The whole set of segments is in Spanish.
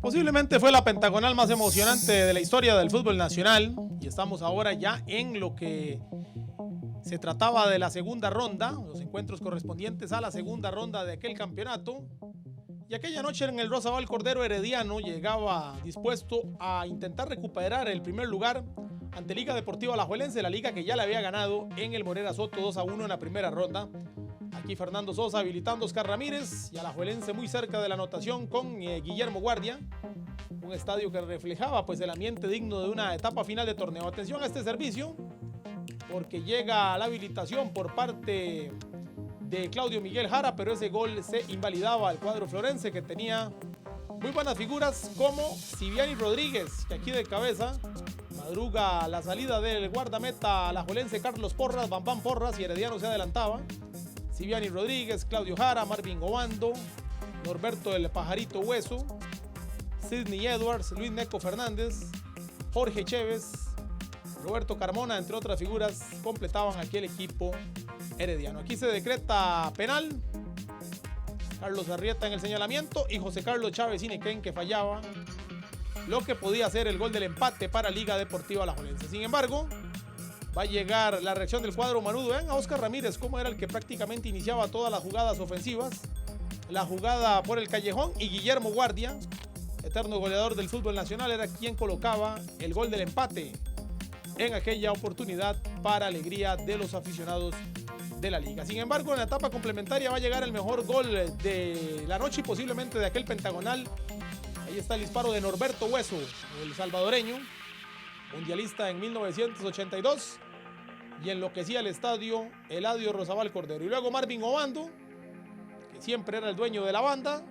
Posiblemente fue la pentagonal más emocionante de la historia del fútbol nacional y estamos ahora ya en lo que se trataba de la segunda ronda, los encuentros correspondientes a la segunda ronda de aquel campeonato. Y aquella noche en el Rosabal Cordero Herediano llegaba dispuesto a intentar recuperar el primer lugar ante Liga Deportiva Alajuelense, la liga que ya le había ganado en el Morera Soto 2-1 en la primera ronda. Aquí Fernando Sosa habilitando a Oscar Ramírez y Alajuelense muy cerca de la anotación con Guillermo Guardia. Un estadio que reflejaba pues el ambiente digno de una etapa final de torneo. Atención a este servicio porque llega la habilitación por parte de Claudio Miguel Jara, pero ese gol se invalidaba al cuadro florense que tenía muy buenas figuras como Siviani Rodríguez, que aquí de cabeza madruga la salida del guardameta alajuelense Carlos Porras, Bam Porras, y Herediano se adelantaba. Siviani Rodríguez, Claudio Jara, Marvin Obando, Norberto el Pajarito Hueso, Sidney Edwards, Luis Neco Fernández, Jorge Chévez, Roberto Carmona, entre otras figuras, completaban aquel equipo herediano. Aquí se decreta penal. Carlos Arrieta en el señalamiento y José Carlos Chávez Inequén, que fallaba lo que podía ser el gol del empate para Liga Deportiva Alajuelense. Sin embargo, va a llegar la reacción del cuadro manudo. Vean a Oscar Ramírez, cómo era el que prácticamente iniciaba todas las jugadas ofensivas. La jugada por el callejón, y Guillermo Guardia, eterno goleador del fútbol nacional, era quien colocaba el gol del empate en aquella oportunidad para alegría de los aficionados de la liga. Sin embargo, en la etapa complementaria va a llegar el mejor gol de la noche y posiblemente de aquel pentagonal. Ahí está el disparo de Norberto Hueso, el salvadoreño, mundialista en 1982, y enloquecía el estadio Eladio Rosabal Cordero. Y luego Marvin Obando, que siempre era el dueño de la banda,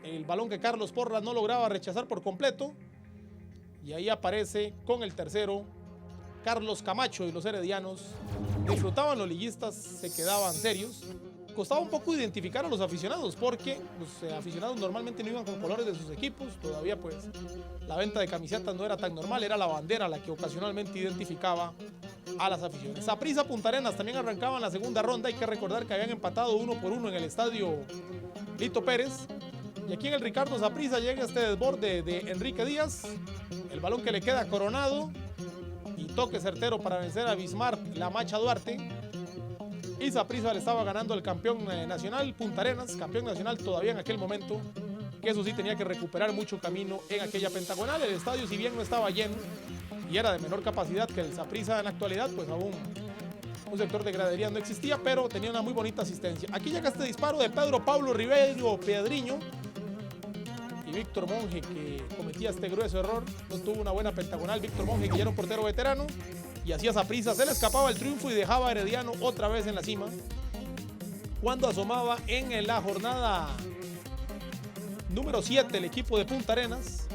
el balón que Carlos Porras no lograba rechazar por completo, y ahí aparece con el tercero Carlos Camacho, y los heredianos disfrutaban, los liguistas se quedaban serios. Costaba un poco identificar a los aficionados porque los aficionados normalmente no iban con colores de sus equipos, todavía pues la venta de camisetas no era tan normal, era la bandera la que ocasionalmente identificaba a las aficiones. Saprissa Punta Arenas también arrancaban la segunda ronda. Hay que recordar que habían empatado 1-1 en el estadio Lito Pérez. Y aquí en el Ricardo Saprissa llega este desborde de Enrique Díaz, el balón que le queda a Coronado y toque certero para vencer a Bismar La Macha Duarte. Y Saprissa le estaba ganando al campeón nacional Punta Arenas, campeón nacional todavía en aquel momento, que eso sí tenía que recuperar mucho camino en aquella pentagonal. El estadio, si bien no estaba lleno y era de menor capacidad que el Saprissa en la actualidad, pues aún un sector de gradería no existía, pero tenía una muy bonita asistencia. Aquí llega este disparo de Pedro Pablo Ribeiro Pedriño, y Víctor Monge, que cometía este grueso error. No tuvo una buena pentagonal Víctor Monge, que ya era un portero veterano, y hacía Saprissa, se le escapaba el triunfo y dejaba a Herediano otra vez en la cima, cuando asomaba en la jornada número 7 el equipo de Punta Arenas,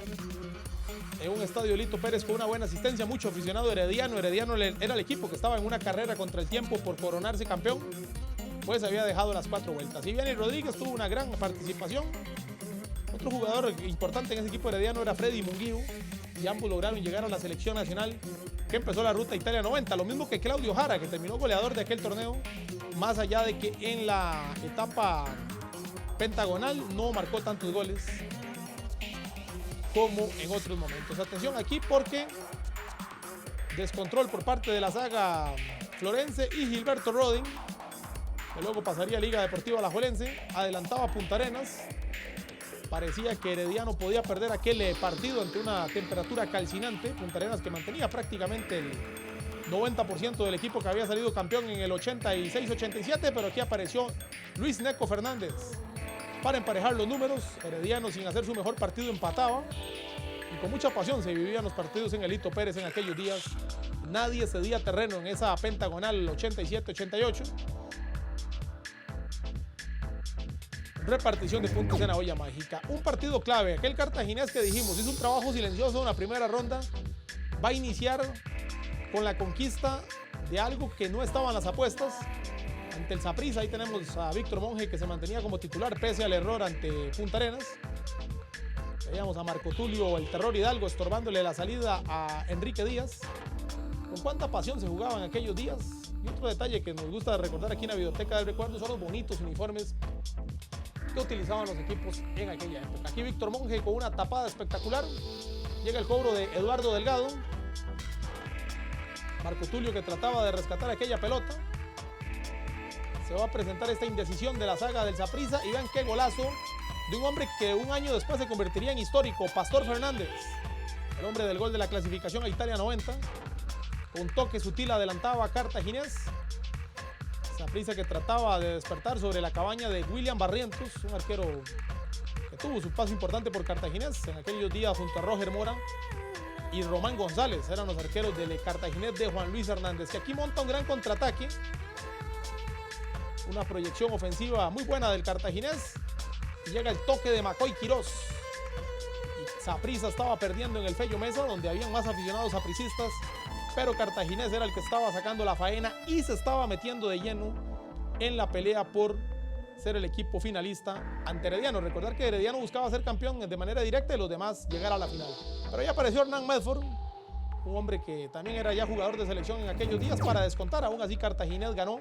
en un estadio Lito Pérez con una buena asistencia, mucho aficionado herediano. Herediano era el equipo que estaba en una carrera contra el tiempo por coronarse campeón, pues había dejado las 4 vueltas. Siviani Rodríguez tuvo una gran participación. Otro jugador importante en ese equipo herediano era Freddy Munguiu, y ambos lograron llegar a la selección nacional que empezó la ruta Italia 90, lo mismo que Claudio Jara, que terminó goleador de aquel torneo, más allá de que en la etapa pentagonal no marcó tantos goles como en otros momentos. Atención aquí porque descontrol por parte de la saga florense, y Gilberto Rodin, que luego pasaría a Liga Deportiva Alajuelense, adelantaba a Punta Arenas. Parecía que Herediano podía perder aquel partido ante una temperatura calcinante. Punta Arenas, que mantenía prácticamente el 90% del equipo que había salido campeón en el 86-87, pero aquí apareció Luis Neco Fernández para emparejar los números. Herediano, sin hacer su mejor partido, empataba, y con mucha pasión se vivían los partidos en el Lito Pérez en aquellos días. Nadie cedía terreno en esa pentagonal 87-88. Repartición de puntos en la olla mágica. Un partido clave. Aquel cartaginés que dijimos hizo un trabajo silencioso en la primera ronda, va a iniciar con la conquista de algo que no estaba en las apuestas ante el Saprissa. Ahí tenemos a Víctor Monge, que se mantenía como titular pese al error ante Punta Arenas. Veíamos a Marco Tulio, el Terror Hidalgo, estorbándole la salida a Enrique Díaz. Con cuánta pasión se jugaba en aquellos días. Y otro detalle que nos gusta recordar aquí en la Biblioteca del Recuerdo son los bonitos uniformes que utilizaban los equipos en aquella época. Aquí Víctor Monge con una tapada espectacular. Llega el cobro de Eduardo Delgado. Marco Tulio que trataba de rescatar aquella pelota. Se va a presentar esta indecisión de la saga del Saprissa y vean qué golazo de un hombre que un año después se convertiría en histórico, Pastor Fernández, el hombre del gol de la clasificación a Italia 90. Con toque sutil adelantaba a Cartaginés. Saprissa que trataba de despertar sobre la cabaña de William Barrientos, un arquero que tuvo su paso importante por Cartaginés en aquellos días junto a Roger Mora y Román González. Eran los arqueros del Cartaginés de Juan Luis Hernández, que aquí monta un gran contraataque. Una proyección ofensiva muy buena del Cartaginés. Y llega el toque de Macoy Quirós. Y Saprissa estaba perdiendo en el Fello Mesa, donde habían más aficionados sapricistas. Pero Cartaginés era el que estaba sacando la faena y se estaba metiendo de lleno en la pelea por ser el equipo finalista ante Herediano. Recordar que Herediano buscaba ser campeón de manera directa y los demás llegar a la final. Pero ya apareció Hernán Medford, un hombre que también era ya jugador de selección en aquellos días para descontar. Aún así Cartaginés ganó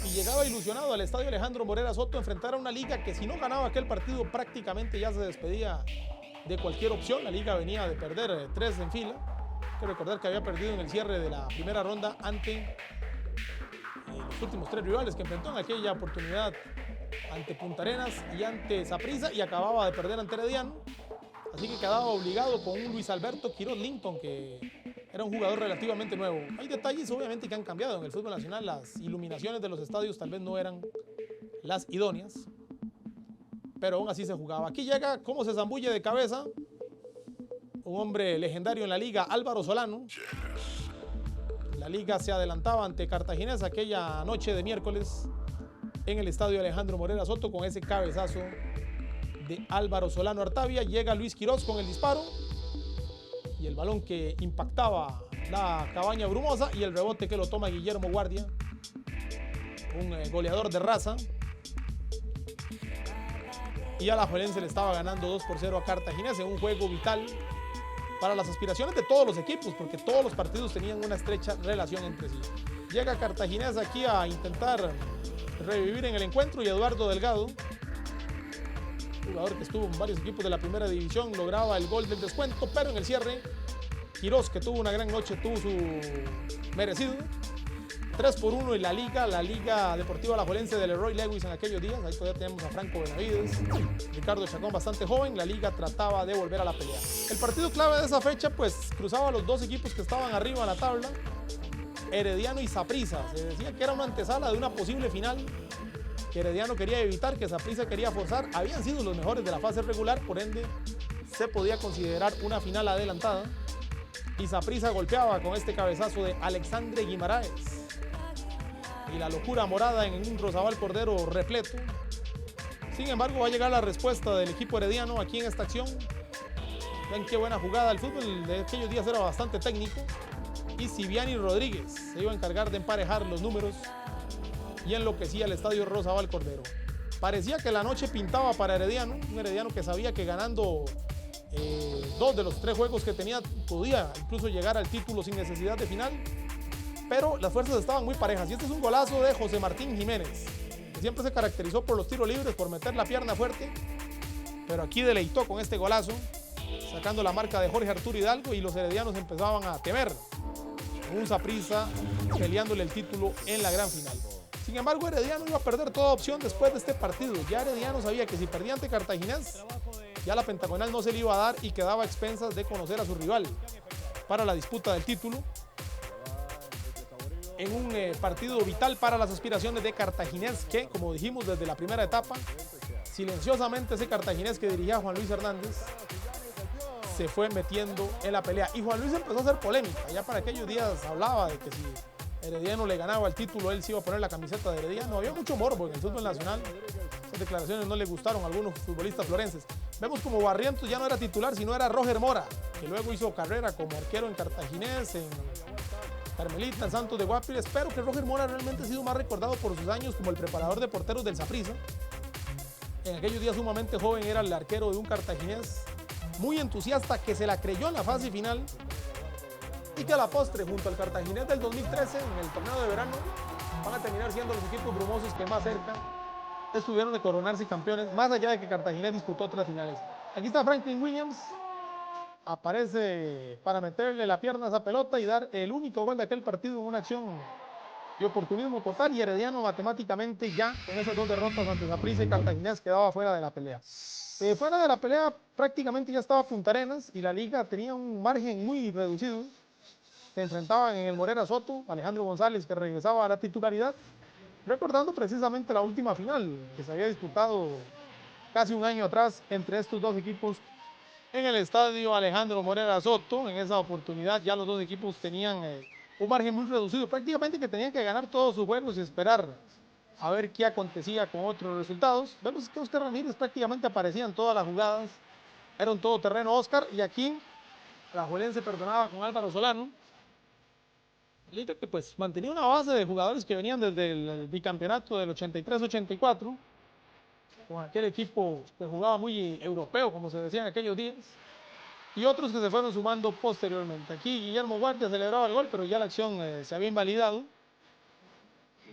y llegaba ilusionado al estadio Alejandro Morera Soto a enfrentar a una liga que si no ganaba aquel partido prácticamente ya se despedía de cualquier opción. La liga venía de perder 3 en fila. Hay que recordar que había perdido en el cierre de la primera ronda ante los últimos 3 rivales que enfrentó en aquella oportunidad, ante Punta Arenas y ante Saprissa, y acababa de perder ante Herediano. Así que quedaba obligado con un Luis Alberto Quiroz Linton, que era un jugador relativamente nuevo. Hay detalles obviamente que han cambiado en el fútbol nacional. Las iluminaciones de los estadios tal vez no eran las idóneas, pero aún así se jugaba. Aquí llega, cómo se zambulle de cabeza, un hombre legendario en la liga, Álvaro Solano. La liga se adelantaba ante Cartaginés aquella noche de miércoles en el estadio Alejandro Morera Soto con ese cabezazo de Álvaro Solano Artavia. Llega Luis Quirós con el disparo y el balón que impactaba la cabaña brumosa y el rebote que lo toma Guillermo Guardia, un goleador de raza. Y Alajuelense le estaba ganando 2-0 a Cartaginés en un juego vital para las aspiraciones de todos los equipos, porque todos los partidos tenían una estrecha relación entre sí. Llega Cartaginés aquí a intentar revivir en el encuentro y Eduardo Delgado, jugador que estuvo en varios equipos de la primera división, lograba el gol del descuento, pero en el cierre Quirós, que tuvo una gran noche, tuvo su merecido. 3-1 en la Liga Deportiva Alajuelense de Leroy Lewis en aquellos días. Ahí todavía tenemos a Franco Benavides, Ricardo Chacón bastante joven. La liga trataba de volver a la pelea. El partido clave de esa fecha pues cruzaba a los dos equipos que estaban arriba en la tabla, Herediano y Saprissa. Se decía que era una antesala de una posible final que Herediano quería evitar, que Saprissa quería forzar. Habían sido los mejores de la fase regular, por ende se podía considerar una final adelantada. Y Saprissa golpeaba con este cabezazo de Alexandre Guimaraes. Y la locura morada en un Rosabal Cordero repleto. Sin embargo, va a llegar la respuesta del equipo herediano aquí en esta acción. Ven qué buena jugada. El fútbol de aquellos días era bastante técnico. Y Siviani Rodríguez se iba a encargar de emparejar los números y enloquecía el estadio Rosabal Cordero. Parecía que la noche pintaba para Herediano, un Herediano que sabía que ganando 2 de los 3 juegos que tenía podía incluso llegar al título sin necesidad de final. Pero las fuerzas estaban muy parejas y este es un golazo de José Martín Jiménez, que siempre se caracterizó por los tiros libres, por meter la pierna fuerte, pero aquí deleitó con este golazo, sacando la marca de Jorge Arturo Hidalgo, y los heredianos empezaban a temer un Saprissa peleándole el título en la gran final. Sin embargo, Herediano iba a perder toda opción después de este partido. Ya Herediano sabía que si perdía ante Cartaginés, ya la pentagonal no se le iba a dar y quedaba a expensas de conocer a su rival para la disputa del título, en un partido vital para las aspiraciones de Cartaginés, que, como dijimos desde la primera etapa, silenciosamente ese Cartaginés que dirigía Juan Luis Hernández se fue metiendo en la pelea. Y Juan Luis empezó a hacer polémica. Ya para aquellos días hablaba de que si Herediano le ganaba el título, él se iba a poner la camiseta de Herediano. Había mucho morbo en el fútbol nacional. Esas declaraciones no le gustaron a algunos futbolistas florenses. Vemos como Barrientos ya no era titular, sino era Roger Mora, que luego hizo carrera como arquero en Cartaginés, en Carmelita, en Santos de Guapiles. Espero que Roger Mora realmente ha sido más recordado por sus años como el preparador de porteros del Saprissa. En aquellos días sumamente joven, era el arquero de un Cartaginés muy entusiasta, que se la creyó en la fase final y que a la postre, junto al Cartaginés del 2013 en el torneo de verano, van a terminar siendo los equipos brumosos que más cerca estuvieron de coronarse campeones, más allá de que Cartagena disputó otras finales. Aquí está Franklin Williams, aparece para meterle la pierna a esa pelota y dar el único gol de aquel partido en una acción de oportunismo total, y Herediano matemáticamente ya con esas dos derrotas ante Saprissa y Cartaginés quedaba fuera de la pelea. Fuera de la pelea prácticamente ya estaba Punta Arenas y la liga tenía un margen muy reducido. Se enfrentaban en el Morera Soto, Alejandro González, que regresaba a la titularidad, recordando precisamente la última final que se había disputado casi un año atrás entre estos dos equipos en el estadio Alejandro Morera Soto. En esa oportunidad ya los dos equipos tenían un margen muy reducido, prácticamente que tenían que ganar todos sus juegos y esperar a ver qué acontecía con otros resultados. Vemos que Oscar Ramírez prácticamente aparecía en todas las jugadas, era un todoterreno Oscar, y aquí la Juelense perdonaba con Álvaro Solano. Liga que pues mantenía una base de jugadores que venían desde el bicampeonato del 83-84, con aquel equipo que jugaba muy europeo, como se decía en aquellos días, y otros que se fueron sumando posteriormente. Aquí Guillermo Guardia celebraba el gol, pero ya la acción se había invalidado.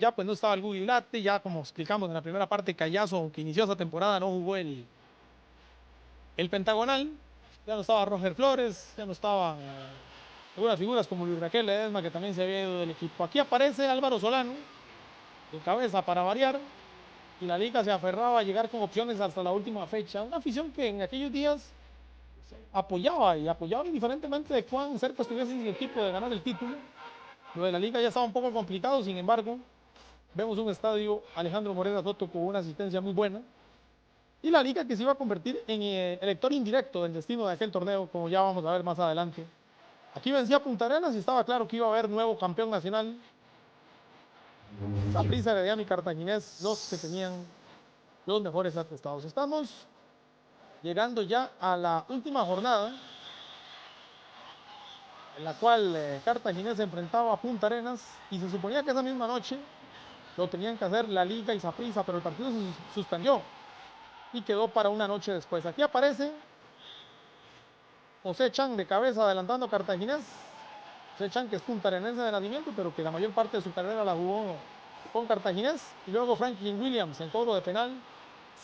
Ya pues no estaba el Guilate, ya como explicamos en la primera parte, Callazo, que inició esa temporada, no jugó el Pentagonal. Ya no estaba Roger Flores, ya no estaban algunas figuras como Luis Raquel Ledesma, que también se había ido del equipo. Aquí aparece Álvaro Solano, de cabeza para variar, y la liga se aferraba a llegar con opciones hasta la última fecha. Una afición que en aquellos días apoyaba indiferentemente de cuán cerca estuviese el equipo de ganar el título. Lo de la liga ya estaba un poco complicado, sin embargo, vemos un estadio Alejandro Morera Soto con una asistencia muy buena. Y la liga que se iba a convertir en elector indirecto del destino de aquel torneo, como ya vamos a ver más adelante. Aquí vencía Punta Arenas y estaba claro que iba a haber nuevo campeón nacional. Saprissa, Herediano y Cartaginés, los que tenían los mejores atestados. Estamos llegando ya a la última jornada, en la cual Cartaginés se enfrentaba a Punta Arenas, y se suponía que esa misma noche lo tenían que hacer la liga y Saprissa, pero el partido se suspendió y quedó para una noche después. Aquí aparece José Chan de cabeza adelantando a Cartaginés. José Chan, que es puntarenense de nacimiento, pero que la mayor parte de su carrera la jugó con Cartaginés. Y luego Franklin Williams en cobro de penal,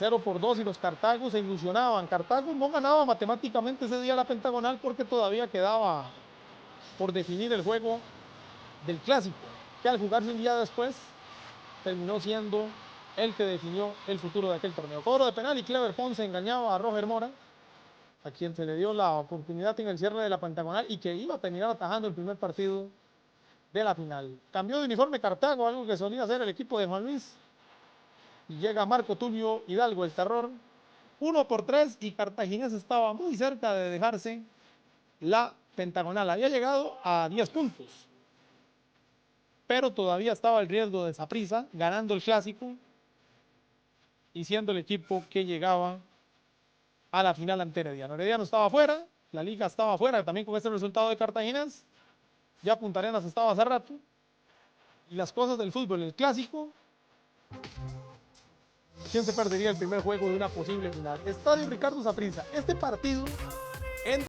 0-2, y los Cartagos se ilusionaban. Cartago no ganaba matemáticamente ese día la pentagonal porque todavía quedaba por definir el juego del clásico, que al jugarse un día después terminó siendo el que definió el futuro de aquel torneo. Cobro de penal y Clever Ponce engañaba a Roger Mora, a quien se le dio la oportunidad en el cierre de la pentagonal y que iba a terminar atajando el primer partido de la final. Cambió de uniforme Cartago, algo que solía hacer el equipo de Juan Luis, y llega Marco Tulio Hidalgo, el terror, 1-3, y Cartaginés estaba muy cerca de dejarse la pentagonal. Había llegado a 10 puntos, pero todavía estaba el riesgo de Saprissa ganando el clásico y siendo el equipo que llegaba a la final ante Herediano. Herediano estaba fuera, la liga estaba fuera también con este resultado de Cartaginés. Ya Punta Arenas estaba hace rato, y las cosas del fútbol, el clásico, ¿quién se perdería el primer juego de una posible final? Estadio Ricardo Saprissa. Este partido en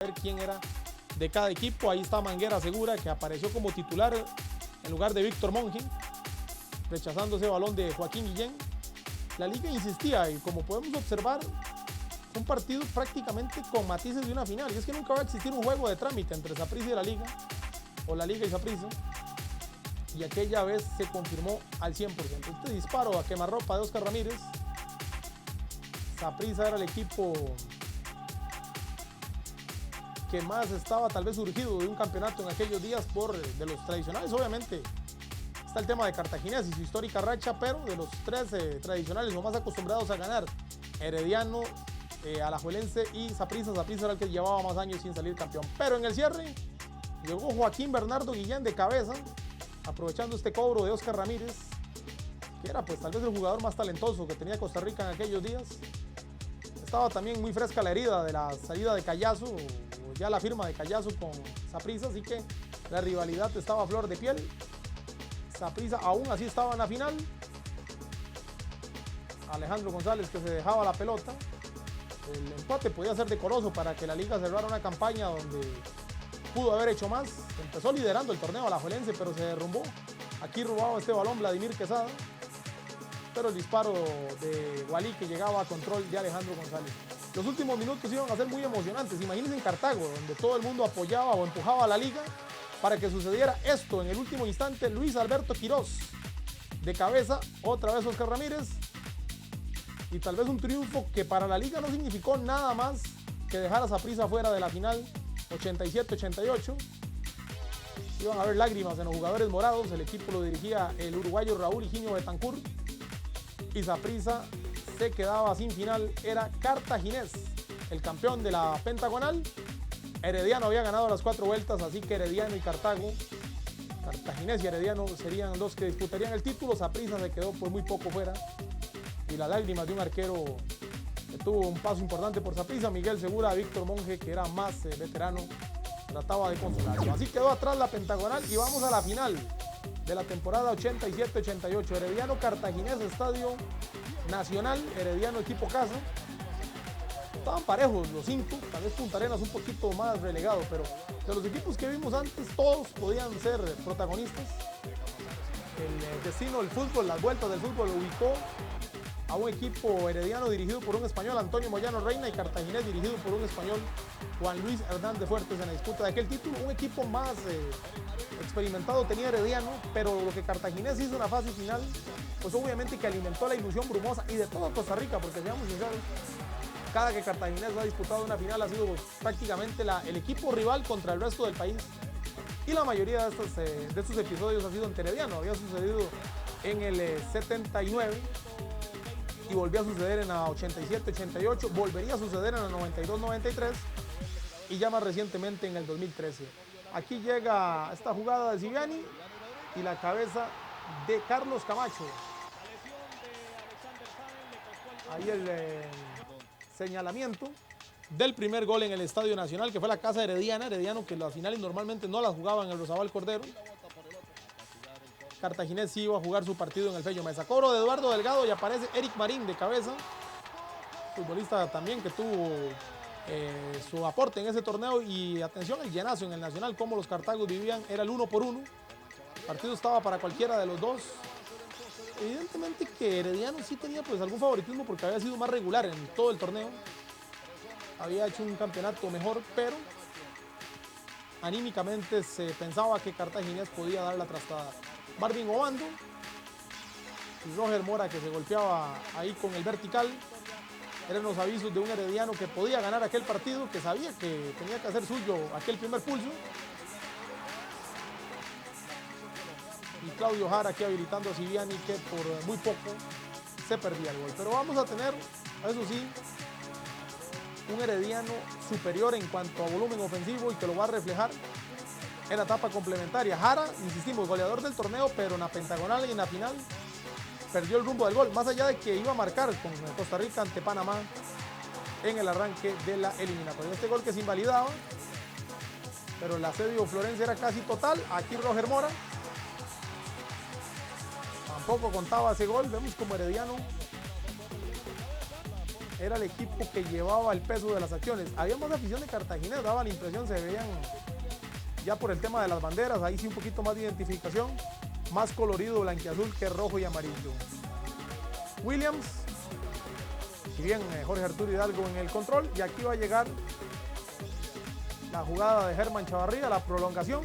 ver quién era de cada equipo. Ahí está Manguera Segura, que apareció como titular en lugar de Víctor Monge, rechazando ese balón de Joaquín Guillén. La liga insistía y como podemos observar, un partido prácticamente con matices de una final. Y es que nunca va a existir un juego de trámite entre Saprissa y la liga, o la liga y Saprissa. Y aquella vez se confirmó al 100%. Este disparo a quemarropa de Oscar Ramírez. Saprissa era el equipo que más estaba tal vez surgido de un campeonato en aquellos días de los tradicionales. Obviamente está el tema de Cartaginés y su histórica racha, pero de los tres tradicionales o más acostumbrados a ganar, Herediano, Alajuelense y Saprissa. Saprissa era el que llevaba más años sin salir campeón. Pero en el cierre llegó Joaquín Bernardo Guillén de cabeza, aprovechando este cobro de Oscar Ramírez, que era pues tal vez el jugador más talentoso que tenía Costa Rica en aquellos días. Estaba también muy fresca la herida de la salida de Callazo, o ya la firma de Callazo con Saprissa, así que la rivalidad estaba a flor de piel. Saprissa aún así estaba en la final. Alejandro González, que se dejaba la pelota. El empate podía ser decoroso para que la liga cerrara una campaña donde pudo haber hecho más. Empezó liderando el torneo Alajuelense, pero se derrumbó. Aquí robaba este balón Vladimir Quesada, pero el disparo de Walí, que llegaba a control de Alejandro González. Los últimos minutos iban a ser muy emocionantes. Imagínense en Cartago, donde todo el mundo apoyaba o empujaba a la liga para que sucediera esto. En el último instante, Luis Alberto Quirós de cabeza, otra vez Oscar Ramírez, y tal vez un triunfo que para la liga no significó nada más que dejar a Saprissa fuera de la final 87-88. Iban a haber lágrimas en los jugadores morados. El equipo lo dirigía el uruguayo Raúl Higinio Betancourt, y Saprissa se quedaba sin final. Era Cartaginés el campeón de la pentagonal. Herediano había ganado las 4 vueltas, así que Herediano y Cartago, Cartaginés y Herediano serían los que disputarían el título. Saprissa se quedó por muy poco fuera, y las lágrimas de un arquero que tuvo un paso importante por Saprissa, Miguel Segura. Víctor Monge, que era más veterano, trataba de consolarlo. Así quedó atrás la pentagonal y vamos a la final de la temporada 87-88. Herediano Cartaginés, Estadio Nacional. Herediano equipo casa. Estaban parejos los 5, tal vez Punta Arenas un poquito más relegado, pero de los equipos que vimos antes, todos podían ser protagonistas. El destino del fútbol, las vueltas del fútbol, lo ubicó a un equipo herediano dirigido por un español, Antonio Moyano Reina, y Cartaginés dirigido por un español, Juan Luis Hernández Fuertes, en la disputa de aquel título. Un equipo más experimentado tenía Herediano, pero lo que Cartaginés hizo en la fase final, pues obviamente que alimentó la ilusión brumosa y de toda Costa Rica, porque seamos sinceros, cada que Cartaginés ha disputado una final ha sido prácticamente el equipo rival contra el resto del país, y la mayoría de estos episodios ha sido ante Herediano. Había sucedido en el 79 y volvió a suceder en la 87-88, volvería a suceder en la 92-93 y ya más recientemente en el 2013. Aquí llega esta jugada de Ziviani y la cabeza de Carlos Camacho. Ahí el señalamiento del primer gol en el Estadio Nacional, que fue la casa herediana. Herediano, que las finales normalmente no las jugaba en el Rosabal Cordero. Cartaginés sí iba a jugar su partido en el Fello Mesa. Cobro de Eduardo Delgado y aparece Eric Marín de cabeza, futbolista también que tuvo su aporte en ese torneo. Y atención al llenazo en el Nacional, como los cartagos vivían, era el 1 por 1. El partido estaba para cualquiera de los dos. Evidentemente que Herediano sí tenía pues algún favoritismo porque había sido más regular en todo el torneo. Había hecho un campeonato mejor, pero anímicamente se pensaba que Cartaginés podía dar la trastada. Marvin Obando y Roger Mora, que se golpeaba ahí con el vertical, eran los avisos de un Herediano que podía ganar aquel partido, que sabía que tenía que hacer suyo aquel primer pulso. Y Claudio Jara aquí habilitando a Ziviani, que por muy poco se perdía el gol. Pero vamos a tener, eso sí, un Herediano superior en cuanto a volumen ofensivo y que lo va a reflejar en la etapa complementaria. Jara, insistimos, goleador del torneo, pero en la pentagonal y en la final perdió el rumbo del gol, más allá de que iba a marcar con Costa Rica ante Panamá en el arranque de la eliminatoria. Este gol que se invalidaba, pero el asedio florense era casi total. Aquí Roger Mora tampoco contaba ese gol. Vemos como Herediano era el equipo que llevaba el peso de las acciones. Había más afición de Cartaginés, daba la impresión, se veían ya por el tema de las banderas, ahí sí un poquito más de identificación, más colorido blanquiazul que rojo y amarillo. Williams, si bien Jorge Arturo Hidalgo en el control, y aquí va a llegar la jugada de Germán Chavarría, la prolongación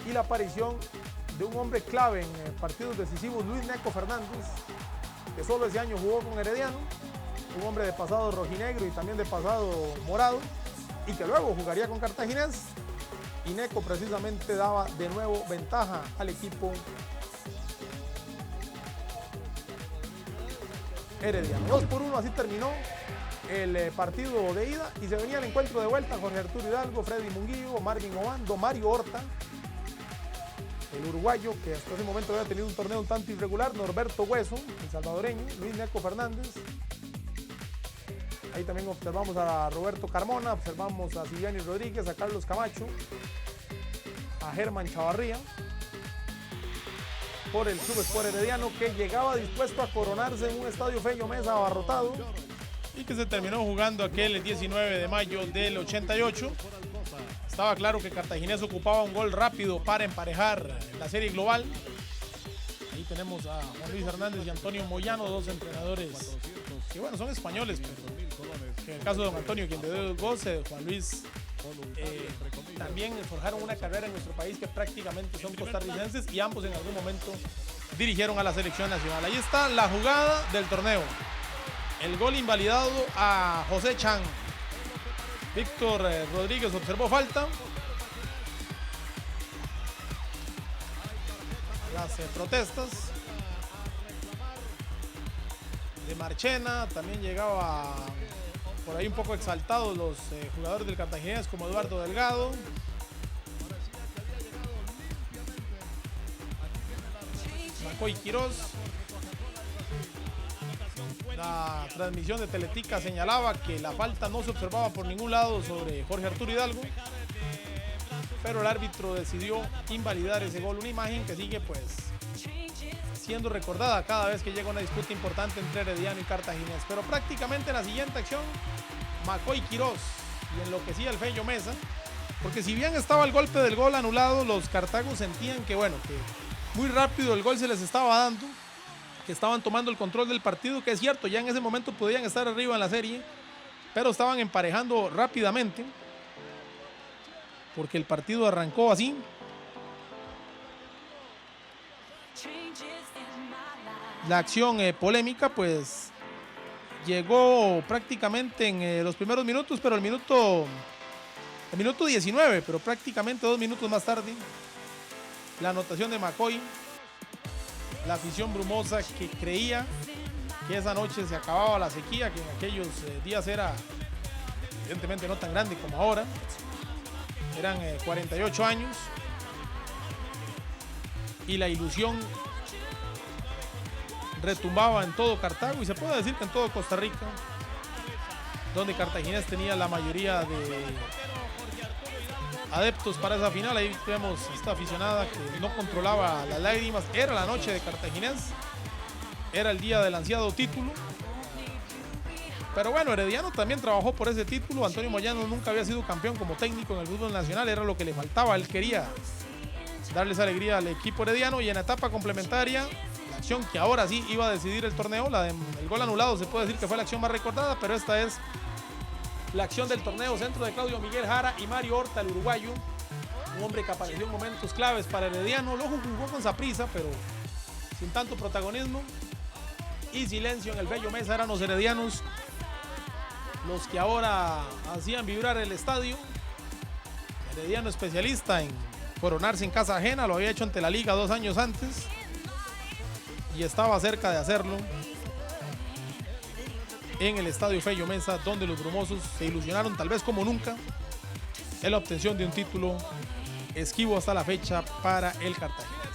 y la aparición de un hombre clave en partidos decisivos, Luis Neco Fernández, que solo ese año jugó con Herediano, un hombre de pasado rojinegro y también de pasado morado, y que luego jugaría con Cartaginés, y Neco precisamente daba de nuevo ventaja al equipo herediano. 2-1, así terminó el partido de ida, y se venía el encuentro de vuelta. Jorge Arturo Hidalgo, Freddy Munguillo, Marvin Obando, Mario Horta, el uruguayo que hasta ese momento había tenido un torneo un tanto irregular, Norberto Hueso, el salvadoreño, Luis Neco Fernández. Ahí también observamos a Roberto Carmona, observamos a Siliani Rodríguez, a Carlos Camacho, a Germán Chavarría, por el Club Sport Herediano, que llegaba dispuesto a coronarse en un estadio Fello Mesa abarrotado. Y que se terminó jugando aquel 19 de mayo del 88. Estaba claro que Cartaginés ocupaba un gol rápido para emparejar la serie global. Ahí tenemos a Juan Luis Hernández y Antonio Moyano, dos entrenadores que bueno, son españoles, pero que en el caso de don Antonio, quien le dio el gol, Juan Luis, también forjaron una carrera en nuestro país, que prácticamente son costarricenses, y ambos en algún momento dirigieron a la selección nacional. Ahí está la jugada del torneo. El gol invalidado a José Chan. Víctor Rodríguez observó falta. Las protestas de Marchena, también llegaba por ahí un poco exaltados los jugadores del Cartaginés, como Eduardo Delgado. Macoy Quirós. La transmisión de Teletica señalaba que la falta no se observaba por ningún lado sobre Jorge Arturo Hidalgo, pero el árbitro decidió invalidar ese gol, una imagen que sigue pues siendo recordada cada vez que llega una disputa importante entre Herediano y Cartaginés. Pero prácticamente en la siguiente acción, Macoy Quirós, y enloquecía el Fello Mesa, porque si bien estaba el golpe del gol anulado, los cartagos sentían que bueno, que muy rápido el gol se les estaba dando, que estaban tomando el control del partido, que es cierto, ya en ese momento podían estar arriba en la serie, pero estaban emparejando rápidamente, porque el partido arrancó así. La acción polémica pues llegó prácticamente en los primeros minutos, pero el minuto 19, pero prácticamente 2 minutos más tarde, la anotación de Macoy. La afición brumosa, que creía que esa noche se acababa la sequía, que en aquellos días era evidentemente no tan grande como ahora, eran 48 años, y la ilusión retumbaba en todo Cartago, y se puede decir que en todo Costa Rica, donde Cartaginés tenía la mayoría de adeptos para esa final. Ahí vemos esta aficionada que no controlaba las lágrimas. Era la noche de Cartaginés, era el día del ansiado título, pero bueno, Herediano también trabajó por ese título. Antonio Moyano nunca había sido campeón como técnico en el fútbol nacional, era lo que le faltaba. Él quería darles alegría al equipo herediano, y en etapa complementaria, la acción que ahora sí iba a decidir el torneo, el gol anulado, se puede decir que fue la acción más recordada, pero esta es la acción del torneo. Centro de Claudio Miguel Jara y Mario Horta, el uruguayo, un hombre que apareció en momentos claves para Herediano. Luego jugó con Saprissa, pero sin tanto protagonismo, y silencio en el Fello Mesa. Eran los heredianos los que ahora hacían vibrar el estadio. Herediano, especialista en coronarse en casa ajena, lo había hecho ante la Liga 2 años antes y estaba cerca de hacerlo en el estadio Fello Mesa, donde los brumosos se ilusionaron tal vez como nunca en la obtención de un título esquivo hasta la fecha para el Cartaginés.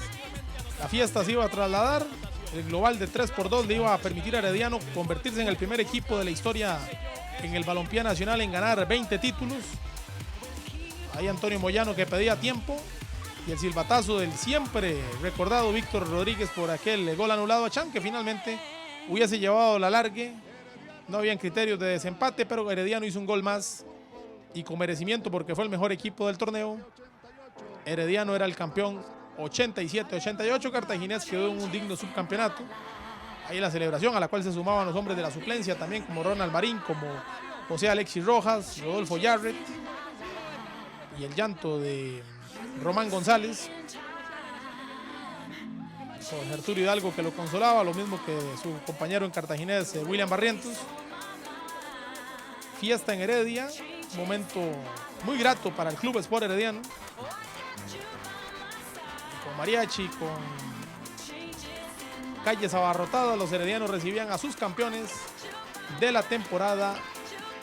La fiesta se iba a trasladar, el global de 3-2 le iba a permitir a Herediano convertirse en el primer equipo de la historia en el balompié nacional en ganar 20 títulos. Ahí Antonio Moyano, que pedía tiempo, y el silbatazo del siempre recordado Víctor Rodríguez por aquel gol anulado a Chan, que finalmente hubiese llevado la largue No habían criterios de desempate, pero Herediano hizo un gol más y con merecimiento porque fue el mejor equipo del torneo. Herediano era el campeón 87-88, Cartaginés quedó en un digno subcampeonato. Ahí la celebración a la cual se sumaban los hombres de la suplencia también, como Ronald Marín, como José Alexis Rojas, Rodolfo Jarrett y el llanto de Román González. Con Gertrudo Hidalgo que lo consolaba, lo mismo que su compañero en Cartaginés, William Barrientos. Fiesta en Heredia, momento muy grato para el Club Sport Herediano. Con mariachi, con calles abarrotadas, los heredianos recibían a sus campeones de la temporada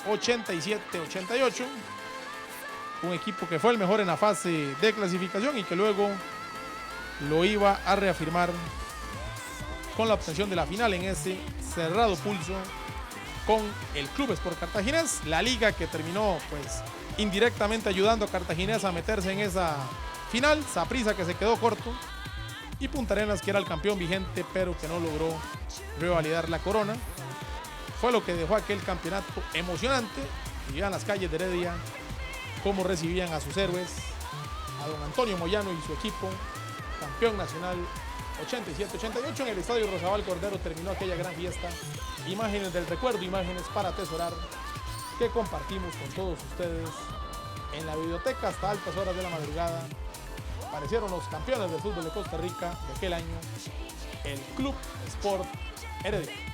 87-88. Un equipo que fue el mejor en la fase de clasificación y que luego lo iba a reafirmar con la obtención de la final en ese cerrado pulso con el Club Sport Cartaginés. La liga que terminó pues indirectamente ayudando a Cartaginés a meterse en esa final. Saprissa que se quedó corto y Punta Arenas que era el campeón vigente pero que no logró revalidar la corona. Fue lo que dejó aquel campeonato emocionante. Y vean las calles de Heredia cómo recibían a sus héroes, a don Antonio Moyano y su equipo, campeón nacional 87-88. En el Estadio Rosabal Cordero terminó aquella gran fiesta. Imágenes del recuerdo, imágenes para atesorar que compartimos con todos ustedes en la biblioteca hasta altas horas de la madrugada. Aparecieron los campeones del fútbol de Costa Rica de aquel año, el Club Sport Heredia.